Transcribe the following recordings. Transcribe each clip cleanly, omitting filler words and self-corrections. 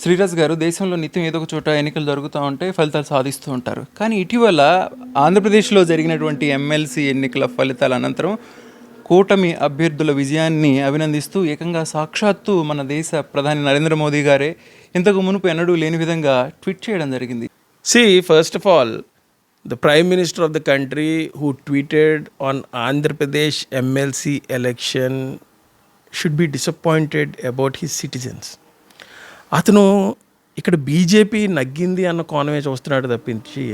శ్రీరాజ్ గారు, దేశంలో నిత్యం ఏదో ఒక చోట ఎన్నికలు జరుగుతూ ఉంటే ఫలితాలు సాధిస్తూ ఉంటారు. కానీ ఇటీవల ఆంధ్రప్రదేశ్లో జరిగినటువంటి ఎమ్మెల్సీ ఎన్నికల ఫలితాల అనంతరం కూటమి అభ్యర్థుల విజయాన్ని అభినందిస్తూ ఏకంగా సాక్షాత్తు మన దేశ ప్రధాని నరేంద్ర మోదీ గారే ఇంతకు మునుపు ఎన్నడూ లేని విధంగా ట్వీట్ చేయడం జరిగింది. See, first of all, the Prime Minister of the country who tweeted on Andhra Pradesh MLC election should be disappointed about his citizens. అతను ఇక్కడ బీజేపీ నగ్గింది అన్న కోణమే చూస్తున్నాడు తప్పించి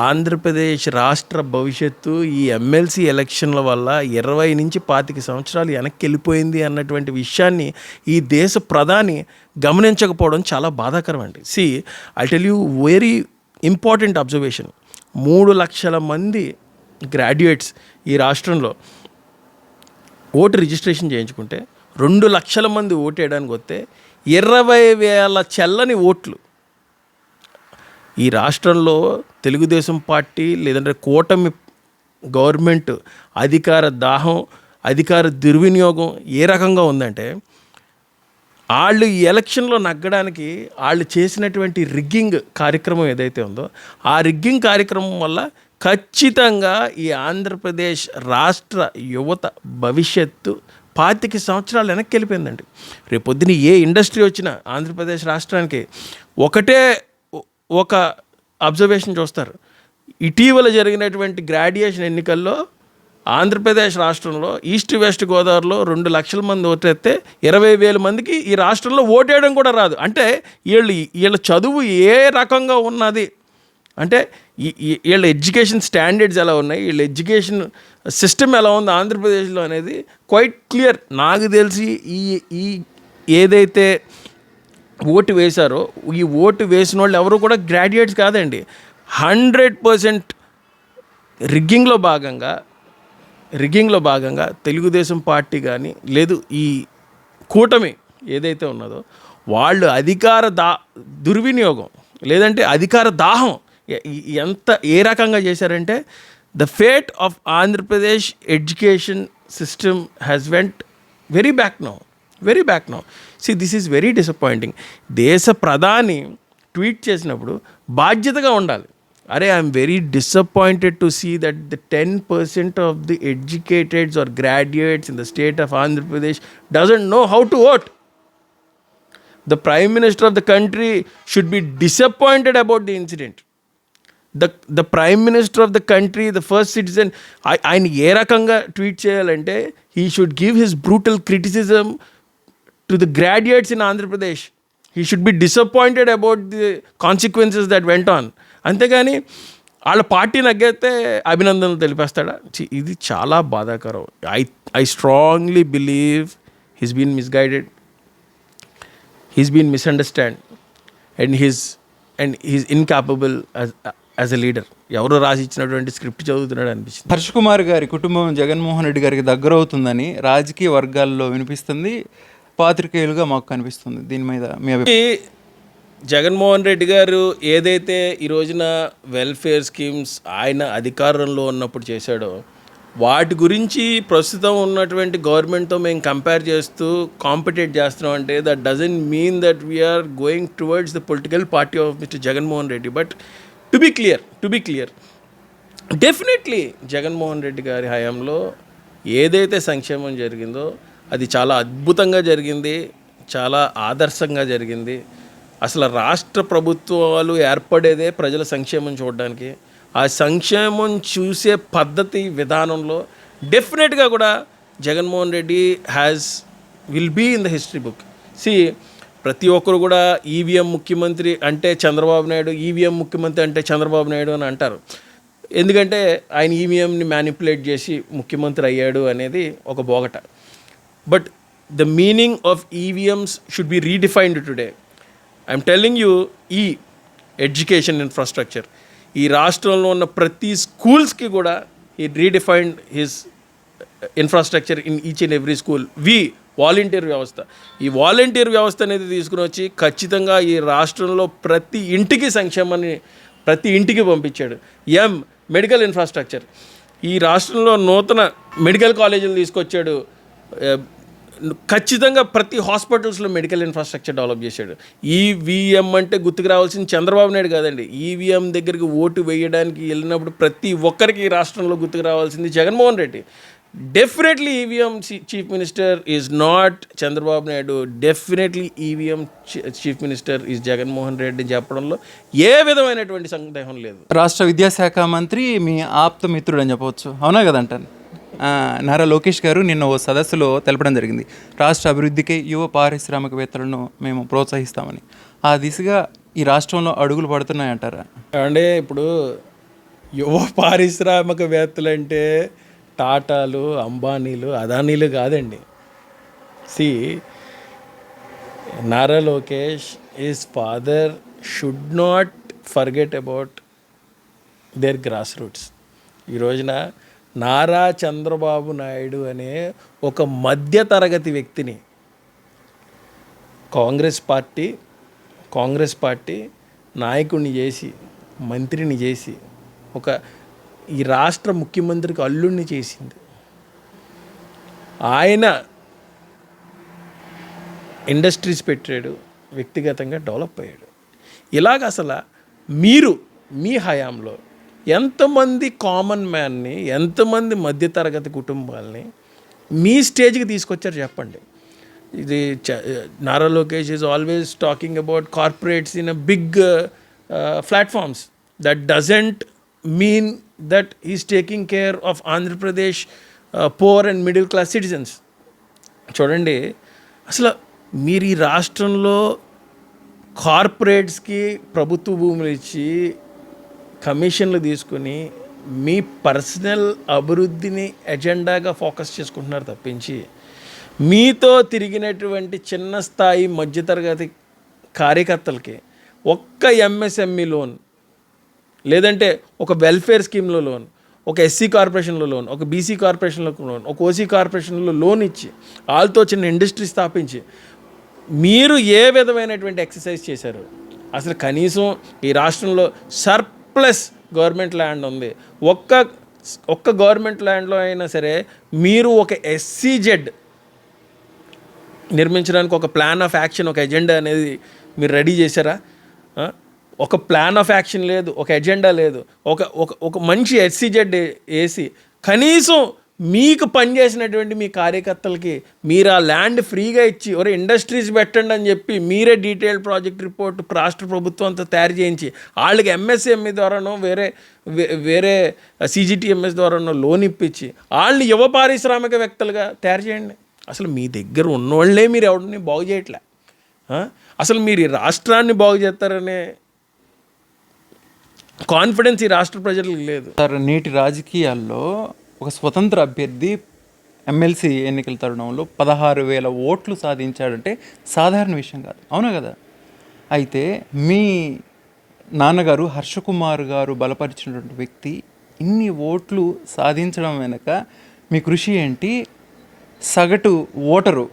ఆంధ్రప్రదేశ్ రాష్ట్ర భవిష్యత్తు ఈ ఎమ్మెల్సీ ఎలక్షన్ల వల్ల 20 నుంచి 25 సంవత్సరాలు వెనక్కి వెళ్ళిపోయింది అన్నటువంటి విషయాన్ని ఈ దేశ ప్రధాని గమనించకపోవడం చాలా బాధాకరం అండి. See I tell you very important observation. 3 లక్షల మంది గ్రాడ్యుయేట్స్ ఈ రాష్ట్రంలో ఓటు రిజిస్ట్రేషన్ చేయించుకుంటే 2 లక్షల మంది ఓటు వేయడానికి వస్తే 20,000 చెల్లని ఓట్లు ఈ రాష్ట్రంలో తెలుగుదేశం పార్టీ లేదంటే కూటమి గవర్నమెంట్ అధికార దాహం, అధికార దుర్వినియోగం ఏ రకంగా ఉందంటే వాళ్ళు ఈ ఎలక్షన్లో నగ్గడానికి వాళ్ళు చేసినటువంటి రిగ్గింగ్ కార్యక్రమం ఏదైతే ఉందో ఆ రిగ్గింగ్ కార్యక్రమం వల్ల ఖచ్చితంగా ఈ ఆంధ్రప్రదేశ్ రాష్ట్ర యువత భవిష్యత్తు 25 సంవత్సరాలు వెనక్కి వెళ్ళిపోయిందండి. రేపొద్దున ఏ ఇండస్ట్రీ వచ్చినా ఆంధ్రప్రదేశ్ రాష్ట్రానికి ఒకటే ఒక అబ్జర్వేషన్ చూస్తారు. ఇటీవల జరిగినటువంటి గ్రాడ్యుయేషన్ ఎన్నికల్లో ఆంధ్రప్రదేశ్ రాష్ట్రంలో ఈస్ట్ వెస్ట్ గోదావరిలో 2 లక్షల మంది ఓటేస్తే 20,000 మందికి ఈ రాష్ట్రంలో ఓటేయడం కూడా రాదు. అంటే వీళ్ళ చదువు ఏ రకంగా ఉన్నది అంటే వీళ్ళ ఎడ్యుకేషన్ స్టాండర్డ్స్ ఎలా ఉన్నాయి, వీళ్ళ ఎడ్యుకేషన్ సిస్టమ్ ఎలా ఉంది ఆంధ్రప్రదేశ్లో అనేది క్వైట్ క్లియర్. నాకు తెలిసి ఈ ఏదైతే ఓటు వేశారో ఈ ఓటు వేసిన వాళ్ళు ఎవరు కూడా గ్రాడ్యుయేట్స్ కాదండి. 100% రిగ్గింగ్లో భాగంగా తెలుగుదేశం పార్టీ కానీ లేదు ఈ కూటమి ఏదైతే ఉన్నదో వాళ్ళు అధికార దుర్వినియోగం లేదంటే అధికార దాహం ఏ రకంగా చేశారంటే the fate of Andhra Pradesh education system has went very back now. See, this is very disappointing. దేశ ప్రధాని ట్వీట్ చేసినప్పుడు బాధ్యతగా ఉండాలి. అరే, I'm very disappointed to see that the 10% of the educateds or graduates in the state of Andhra Pradesh doesn't know how to vote. The Prime Minister of the country should be disappointed about the incident. The Prime Minister of the country, the first citizen, ఆయన ఏ రకంగా tweet చేయాలంటే he should give his brutal criticism to the graduates in Andhra Pradesh. He should be disappointed about the consequences that went on. అంతేగాని వాళ్ళ party నగ్గైతే అభినందనలు తెలిపేస్తాడా? ఇది చాలా బాధాకరం. I strongly believe he's been misguided. He's been misunderstood and he's incapable as a leader. ఎవరో రాసి ఇచ్చినటువంటి script చదువుతున్నాడు అనిపిస్తుంది. హర్ష్ కుమార్ గారి కుటుంబం జగన్మోహన్ రెడ్డి గారికి దగ్గర అవుతుందని రాజకీయ వర్గాల్లో వినిపిస్తుంది, పాత్రికేయులుగా మాకు కనిపిస్తుంది. దీని మీద మీ జగన్మోహన్ రెడ్డి గారు ఏదైతే ఈ రోజున వెల్ఫేర్ స్కీమ్స్ ఆయన అధికారంలో ఉన్నప్పుడు చేశాడో వాటి గురించి ప్రస్తుతం ఉన్నటువంటి గవర్నమెంట్తో మేము కంపేర్ చేస్తూ కాంపిటేట్ చేస్తున్నాం అంటే that doesn't mean that we are going towards the political party of mister Jaganmohan Reddy. But to be clear definitely Jaganmohan Reddy గారి హయాంలో ఏదైతే సంక్షేమం జరిగిందో అది చాలా అద్భుతంగా జరిగింది, చాలా ఆదర్శంగా జరిగింది. అసలు రాష్ట్ర ప్రభుత్వాలు ఏర్పడేదే ప్రజల సంక్షేమం చూడడానికి. ఆ సంక్షేమం చూసే పద్ధతి విధానంలో డెఫినెట్గా కూడా Jaganmohan Reddy will be in the history book. ప్రతి ఒక్కరు కూడా ఈవీఎం ముఖ్యమంత్రి అంటే చంద్రబాబు నాయుడు, ఈవీఎం ముఖ్యమంత్రి అంటే చంద్రబాబు నాయుడు అని అంటారు. ఎందుకంటే ఆయన ఈవీఎంని మ్యానిపులేట్ చేసి ముఖ్యమంత్రి అయ్యాడు అనేది ఒక బోగట. But the meaning of EVMs should be redefined today. I'm telling you, ఈ ఎడ్యుకేషన్ ఇన్ఫ్రాస్ట్రక్చర్ ఈ రాష్ట్రంలో ఉన్న ప్రతి స్కూల్స్కి కూడా ఈ redefined his infrastructure in each and every school. Volunteer వ్యవస్థ, ఈ వాలంటీర్ వ్యవస్థ అనేది తీసుకుని వచ్చి ఖచ్చితంగా ఈ రాష్ట్రంలో ప్రతి ఇంటికి సంక్షేమాన్ని ప్రతి ఇంటికి పంపించాడు. మెడికల్ ఇన్ఫ్రాస్ట్రక్చర్, ఈ రాష్ట్రంలో నూతన మెడికల్ కాలేజీలు తీసుకొచ్చాడు. ఖచ్చితంగా ప్రతి హాస్పిటల్స్లో మెడికల్ ఇన్ఫ్రాస్ట్రక్చర్ డెవలప్ చేశాడు. ఈవీఎం అంటే గుర్తుకు రావాల్సింది చంద్రబాబు నాయుడు కాదండి. ఈవీఎం దగ్గరికి ఓటు వేయడానికి వెళ్ళినప్పుడు ప్రతి ఒక్కరికి ఈ రాష్ట్రంలో గుర్తుకు రావాల్సింది Jaganmohan Reddy. Definitely EVM chief minister is not Chandrababu Naidu. Definitely EVM chief minister is Jaganmohan Reddy చెప్పడంలో ఏ విధమైనటువంటి సందేహం లేదు. రాష్ట్ర విద్యాశాఖ మంత్రి మీ ఆప్త మిత్రుడు అని చెప్పవచ్చు, అవునా కదంటాను. నారా లోకేష్ గారు నిన్న ఓ సదస్సులో తెలపడం జరిగింది, రాష్ట్ర అభివృద్ధికి యువ పారిశ్రామికవేత్తలను మేము ప్రోత్సహిస్తామని. ఆ దిశగా ఈ రాష్ట్రంలో అడుగులు పడుతున్నాయంటారా? అంటే ఇప్పుడు యువ పారిశ్రామికవేత్తలు అంటే టాటాలు, అంబానీలు, అదానీలు కాదండి. See Nara Lokesh his father should not forget about their grass roots. ఈ రోజున నారా చంద్రబాబు నాయుడు అనే ఒక మధ్యతరగతి వ్యక్తిని కాంగ్రెస్ పార్టీ నాయకుడిని చేసి, మంత్రిని చేసి, ఈ రాష్ట్ర ముఖ్యమంత్రికి అల్లుడిని చేసింది. ఆయన ఇండస్ట్రీస్ పెట్టాడు, వ్యక్తిగతంగా డెవలప్ అయ్యాడు. ఇలాగ అసలు మీరు మీ హయాంలో ఎంతమంది కామన్ మ్యాన్ని, ఎంతమంది మధ్యతరగతి కుటుంబాలని మీ స్టేజ్కి తీసుకొచ్చారు చెప్పండి. ఇది Nara Lokesh is always talking about corporates in a big platforms. That doesn't mean that he's taking care of Andhra Pradesh poor and middle class citizens. చూడండి, అసలు మీరు ఈ రాష్ట్రంలో కార్పొరేట్స్కి ప్రభుత్వ భూములు ఇచ్చి కమిషన్లు తీసుకుని మీ పర్సనల్ అభివృద్ధిని ఎజెండాగా ఫోకస్ చేసుకుంటున్నారు తప్పించి, మీతో తిరిగినటువంటి చిన్న స్థాయి మధ్యతరగతి కార్యకర్తలకి ఒక్క ఎంఎస్ఎంఈ లోన్, లేదంటే ఒక వెల్ఫేర్ స్కీమ్లో లోన్, ఒక ఎస్సీ కార్పొరేషన్లో లోన్, ఒక బీసీ కార్పొరేషన్లో లోన్, ఒక ఓసీ కార్పొరేషన్లో లోన్ ఇచ్చి వాళ్ళతో చిన్న ఇండస్ట్రీ స్థాపించి మీరు ఏ విధమైనటువంటి ఎక్సర్సైజ్ చేశారు? అసలు కనీసం ఈ రాష్ట్రంలో సర్ప్లస్ గవర్నమెంట్ ల్యాండ్ ఉంది. ఒక్క గవర్నమెంట్ ల్యాండ్లో అయినా సరే మీరు ఒక ఎస్సీజెడ్ నిర్మించడానికి ఒక ప్లాన్ ఆఫ్ యాక్షన్, ఒక ఎజెండా అనేది మీరు రెడీ చేశారా? ఒక ప్లాన్ ఆఫ్ యాక్షన్ లేదు, ఒక ఎజెండా లేదు. ఒక మంచి ఎస్సీజెడ్ వేసి కనీసం మీకు పనిచేసినటువంటి మీ కార్యకర్తలకి మీరు ఆ ల్యాండ్ ఫ్రీగా ఇచ్చి ఒక ఇండస్ట్రీస్ పెట్టండి అని చెప్పి మీరే డీటెయిల్డ్ ప్రాజెక్ట్ రిపోర్ట్ రాష్ట్ర ప్రభుత్వంతో తయారు చేయించి వాళ్ళకి ఎంఎస్ఎంఈ ద్వారానో వేరే సిజిటిఎంఎస్ ద్వారానో లోన్ ఇప్పించి వాళ్ళని యువ పారిశ్రామికవేత్తలుగా తయారు చేయండి. అసలు మీ దగ్గర ఉన్నోళ్ళే మీరు ఎవరిని బాగు చేయట్లే. అసలు మీరు ఈ రాష్ట్రాన్ని బాగు చేస్తారనే కాన్ఫిడెన్స్ ఈ రాష్ట్ర ప్రజలకు లేదు. సార్, నేటి రాజకీయాల్లో ఒక స్వతంత్ర అభ్యర్థి ఎమ్మెల్సీ ఎన్నికల తరుణంలో 16,000 ఓట్లు సాధించాడంటే సాధారణ విషయం కాదు, అవునా కదా? అయితే మీ నాన్నగారు హర్షకుమార్ గారు బలపరిచినటువంటి వ్యక్తి ఇన్ని ఓట్లు సాధించడం వెనుక మీ కృషి ఏంటి? సగటు ఓటరు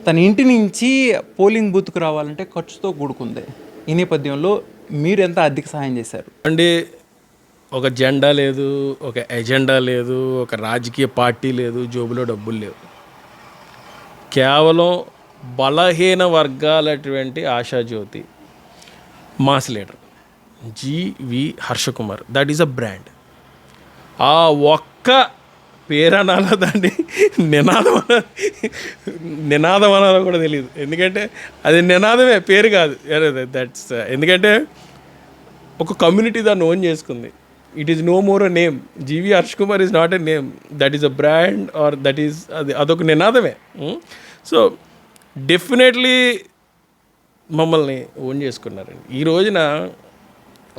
తన ఇంటి నుంచి పోలింగ్ బూత్కు రావాలంటే ఖర్చుతో కూడుకుంది. ఈ నేపథ్యంలో మీరు ఎంత ఆర్థిక సహాయం చేశారు? అంటే ఒక జెండా లేదు, ఒక ఎజెండా లేదు, ఒక రాజకీయ పార్టీ లేదు, జోబులో డబ్బులు లేవు. కేవలం బలహీన వర్గాలటువంటి ఆశాజ్యోతి mass leader GV Harshakumar, that is a brand. ఆ ఒక్క పేరనాలో దాన్ని నినాదం అనాలో కూడా తెలియదు. ఎందుకంటే అది నినాదమే, పేరు కాదు. దట్స్ ఎందుకంటే ఒక కమ్యూనిటీ దాన్ని ఓన్ చేసుకుంది. It is no more a name. GV Harshakumar is not a name, that is a brand or that is అదొక నినాదమే. సో డెఫినెట్లీ మమ్మల్ని ఓన్ చేసుకున్నారండి. ఈ రోజున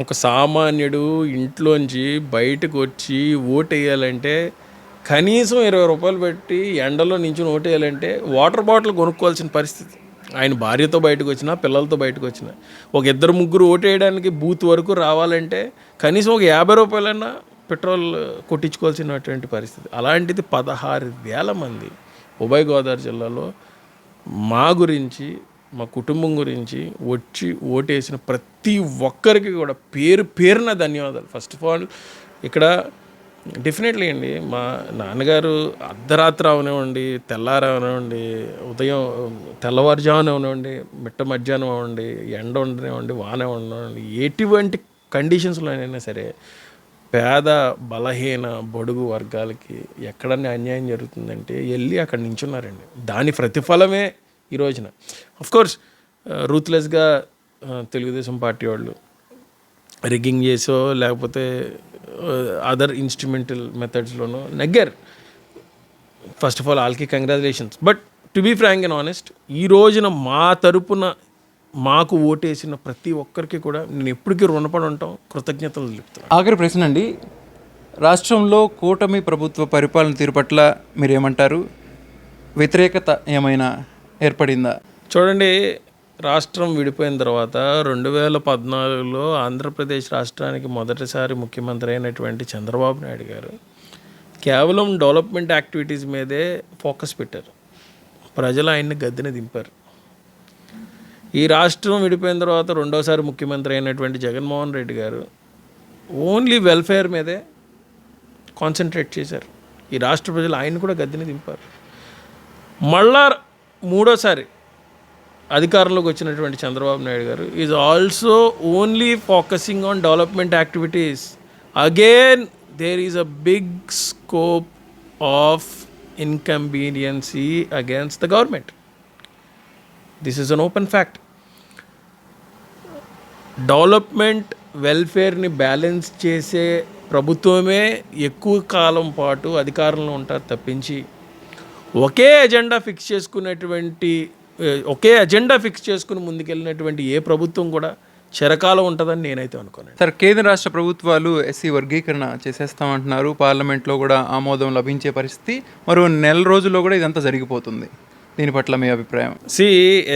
ఒక సామాన్యుడు ఇంట్లోంచి బయటకు వచ్చి ఓటు వేయాలంటే కనీసం 20 రూపాయలు పెట్టి ఎండలో నుంచి ఓటు వేయాలంటే వాటర్ బాటిల్ కొనుక్కోవాల్సిన పరిస్థితి. ఆయన భార్యతో బయటకు వచ్చినా, పిల్లలతో బయటకు వచ్చినా, ఒక 2-3 ఓటు వేయడానికి బూత్ వరకు రావాలంటే కనీసం ఒక 50 రూపాయలన్నా పెట్రోల్ కొట్టించుకోవాల్సినటువంటి పరిస్థితి. అలాంటిది 16,000 మంది ఉభయ గోదావరి జిల్లాలో మా గురించి, మా కుటుంబం గురించి వచ్చి ఓటేసిన ప్రతి ఒక్కరికి కూడా పేరున ధన్యవాదాలు. ఫస్ట్ ఆఫ్ ఆల్ ఇక్కడ డెఫినెట్లీ అండి. మా నాన్నగారు అర్ధరాత్రి అవనివ్వండి, తెల్లారి అవనివ్వండి, ఉదయం తెల్లవారుజామున అవనివ్వండి, మిట్ట మధ్యాహ్నం అవ్వండి, ఎండ ఉండనివ్వండి, వాన ఉండనివ్వండి, ఎటువంటి కండిషన్స్లోనైనా సరే పేద బలహీన బడుగు వర్గాలకి ఎక్కడన్నా అన్యాయం జరుగుతుందంటే వెళ్ళి అక్కడ నించున్నారండి. దాని ప్రతిఫలమే ఈ రోజున అఫ్కోర్స్ రూత్లెస్గా తెలుగుదేశం పార్టీ వాళ్ళు రిగ్గింగ్ చేసో లేకపోతే అదర్ ఇన్స్ట్రుమెంటల్ మెథడ్స్లోనూ నెగ్గారు. ఫస్ట్ ఆఫ్ ఆల్ వాళ్ళకి congratulations. But to be frank and honest, ఈ రోజున మా తరపున మాకు ఓటేసిన ప్రతి ఒక్కరికి కూడా నేను ఎప్పటికీ రుణపడి ఉంటాం, కృతజ్ఞతలు తెలుపుతాను. ఆఖరి ప్రశ్న అండి, రాష్ట్రంలో కూటమి ప్రభుత్వ పరిపాలన తీరు పట్ల మీరేమంటారు? వ్యతిరేకత ఏమైనా ఏర్పడిందా? చూడండి, రాష్ట్రం విడిపోయిన తర్వాత 2014లో ఆంధ్రప్రదేశ్ రాష్ట్రానికి మొదటిసారి ముఖ్యమంత్రి అయినటువంటి చంద్రబాబు నాయుడు గారు కేవలం డెవలప్మెంట్ యాక్టివిటీస్ మీదే ఫోకస్ పెట్టారు. ప్రజలు ఆయన్ని గద్దెన దింపారు. ఈ రాష్ట్రం విడిపోయిన తర్వాత రెండోసారి ముఖ్యమంత్రి అయినటువంటి జగన్మోహన్ రెడ్డి గారు ఓన్లీ వెల్ఫేర్ మీదే కాన్సన్ట్రేట్ చేశారు. ఈ రాష్ట్ర ప్రజలు ఆయన కూడా గద్దెన దింపారు. మళ్ళా మూడోసారి అధికారంలోకి వచ్చినటువంటి చంద్రబాబు నాయుడు గారు is also only focusing on development activities. Again there is a big scope of inconveniency against the government. This is an open fact. Development వెల్ఫేర్ని బ్యాలెన్స్ చేసే ప్రభుత్వమే ఎక్కువ కాలం పాటు అధికారంలో ఉంటారు తప్పించి ఒకే ఎజెండా ఫిక్స్ చేసుకుని ముందుకెళ్ళినటువంటి ఏ ప్రభుత్వం కూడా చిరకాలం ఉంటుందని నేనైతే అనుకోను. సార్, కేంద్ర రాష్ట్ర ప్రభుత్వాలు ఎస్సీ వర్గీకరణ చేసేస్తామంటున్నారు. పార్లమెంట్లో కూడా ఆమోదం లభించే పరిస్థితి, మరో నెల రోజుల్లో కూడా ఇదంతా జరిగిపోతుంది. దీని పట్ల మీ అభిప్రాయం?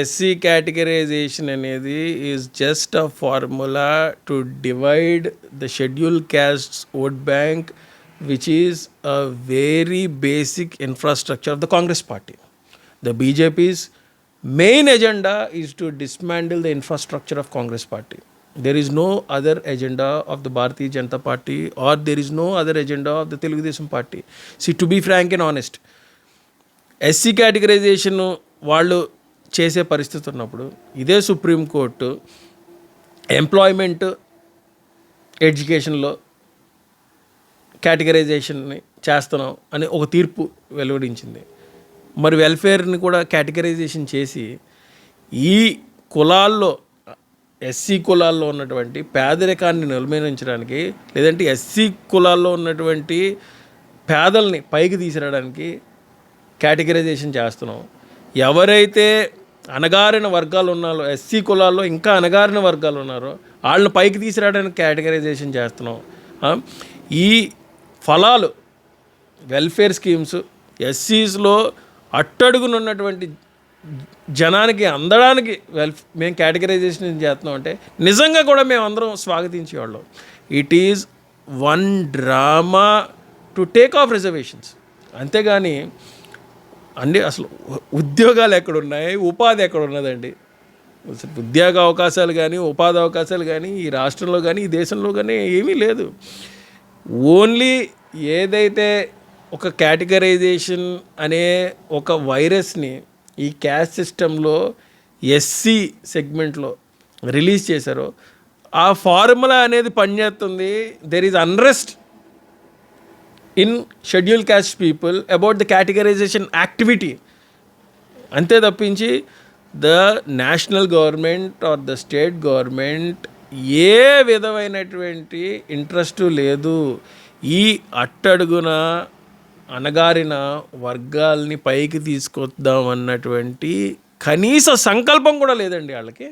ఎస్సీ కేటగరైజేషన్ అనేది is just a formula to divide the schedule castes vote bank, which is a very basic infrastructure of the Congress party. The BJP's main agenda is to dismantle the infrastructure of Congress party. There is no other agenda of the Bharatiya Janata Party, or there is no other agenda of the Telugu Desam Party. See, to be frank and honest, SC categorisation వాళ్ళు చేసే పరిస్థితి ఉన్నప్పుడు ఇదే supreme court employment ఎడ్యుకేషన్లో కేటగరైజేషన్ని చేస్తున్నాం అని ఒక తీర్పు వెలువడించింది. మరి వెల్ఫేర్ని కూడా కేటగరైజేషన్ చేసి ఈ కులాల్లో ఎస్సీ కులాల్లో ఉన్నటువంటి పేదరికాన్ని నిర్మూలించడానికి, లేదంటే ఎస్సీ కులాల్లో ఉన్నటువంటి పేదల్ని పైకి తీసుకురావడానికి కేటగరైజేషన్ చేస్తున్నాం. ఎవరైతే అణగారిన వర్గాలు ఉన్నారో, ఎస్సీ కులాల్లో ఇంకా అణగారిన వర్గాలు ఉన్నారో వాళ్ళని పైకి తీసుకురావడానికి కేటగరైజేషన్ చేస్తున్నాం. ఈ ఫలాలు వెల్ఫేర్ స్కీమ్స్ ఎస్సీస్లో అట్టడుగునున్నటువంటి జనానికి అందడానికి మేము కేటగరైజేషన్ చేస్తున్నాం అంటే నిజంగా కూడా మేము అందరం స్వాగతించేవాళ్ళం. It is one drama to take off reservations. అంతేగాని అసలు ఉద్యోగాలు ఎక్కడున్నాయి, ఉపాధి ఎక్కడ ఉన్నదండి? ఉద్యోగ అవకాశాలు కానీ ఉపాధి అవకాశాలు కానీ ఈ రాష్ట్రంలో కానీ ఈ దేశంలో కానీ ఏమీ లేదు. ఓన్లీ ఏదైతే ఒక కేటగరైజేషన్ అనే ఒక వైరస్ని ఈ క్యాస్ట్ సిస్టంలో ఎస్సీ సెగ్మెంట్లో రిలీజ్ చేశారో ఆ ఫార్ములా అనేది పనిచేస్తుంది. There is unrest in schedule caste people about the categorization activity. అంతే తప్పించి the national government or the state government ఏ విధమైనటువంటి ఇంట్రెస్ట్ లేదు ఈ అట్టడుగున అణగారిన వర్గాల్ని పైకి తీసుకొద్దాం అన్నటువంటి కనీస సంకల్పం కూడా లేదండి వాళ్ళకి.